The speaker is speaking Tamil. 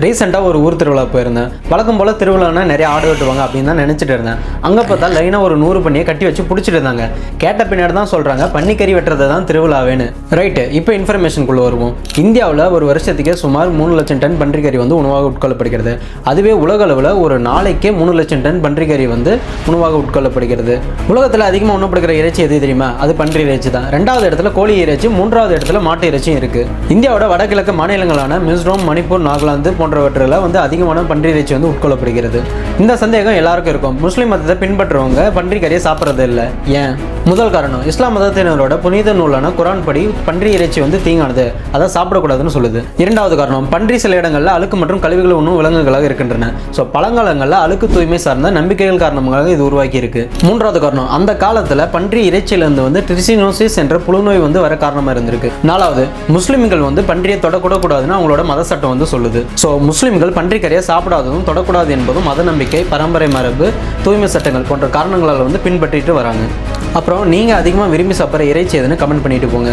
ரீசெண்டாக ஒரு ஊர் திருவிழா போயிருந்தேன். வழக்கம் போல் திருவிழானா நிறைய ஆடு வெட்டுவாங்க அப்படின்னு தான் நினச்சிட்டு இருந்தேன். அங்கே பார்த்தா லைனாக ஒரு 100 பண்ணியை கட்டி வச்சு பிடிச்சிட்டு இருந்தாங்க. கேட்ட பின்னாடி தான் சொல்கிறாங்க பன்னிக்கறி வெட்டுறது தான் திருவிழாவேன்னு. ரைட்டு, இப்போ இன்ஃபர்மேஷனுக்குள்ளே வருவோம். இந்தியாவில் ஒரு வருஷத்துக்கே சுமார் 3 லட்சம் டன் பன்றிக்கறி வந்து உணவாக உட்கொள்ளப்படுகிறது. அதுவே உலக அளவில் ஒரு நாளைக்கே 3 லட்சம் டன் பன்றிக்கறி வந்து உணவாக உட்கொள்ளப்படுகிறது. உலகத்தில் அதிகமாக உணப்படுகிற இறைச்சி எது தெரியுமா? அது பன்றி இறைச்சி தான். 2வது இடத்துல கோழி இறைச்சி, 3வது இடத்துல மாட்டு இறைச்சியும் இருக்குது. இந்தியாவோட வடகிழக்கு மாநிலங்களான மிசோரம், மணிப்பூர், நாகாலாந்து போன்றவற்றில் வந்து அதிகமான பன்றி இறைச்சி வந்து உட்கொள்ளப்படுகிறது. இந்த சந்தேகம் எல்லாருக்கும் இருக்கும். முஸ்லீம் மதத்தை பின்பற்றுறவங்க பன்றி கறியை சாப்பிட்றது இல்லை. ஏன்? முதல் காரணம், இஸ்லாம் மதத்தினரோட புனித நூலான குரான் படி பன்றி இறைச்சி வந்து தீங்கானது, அதை சாப்பிடக்கூடாதுன்னு சொல்லுது. 2வது காரணம், பன்றி சில இடங்களில் அழுக்கு மற்றும் கழிவுகள் உண்ணும் விலங்குகளாக இருக்கின்றன. ஸோ பழங்காலங்களில் அழுக்கு தூய்மை சார்ந்த நம்பிக்கைகள் காரணமாக இது உருவாக்கி இருக்கு. 3வது காரணம், அந்த காலத்தில் பன்றி இறைச்சியிலிருந்து வந்து ட்ரிசினோசிஸ் என்ற புழுநோய் வந்து வர காரணமாக இருந்திருக்கு. 4வது, முஸ்லிம்கள் வந்து பன்றியை தொடக்கூடாதுன்னு அவங்களோட மத சட்டம் வந்து சொல்லுது. ஸோ முஸ்லிம்கள் பன்றி கறியை சாப்பிடாததும் தொடக்கூடாது என்பதும் மத நம்பிக்கை, பரம்பரை மரபு, தூய்மை சட்டங்கள் போன்ற காரணங்களால் வந்து பின்பற்றிட்டு வராங்க. அப்புறம் நீங்கள் அதிகமாக விரும்பி சாப்பிட்ற இறைச்சி எதுன்னு கமெண்ட் பண்ணிட்டு போங்க.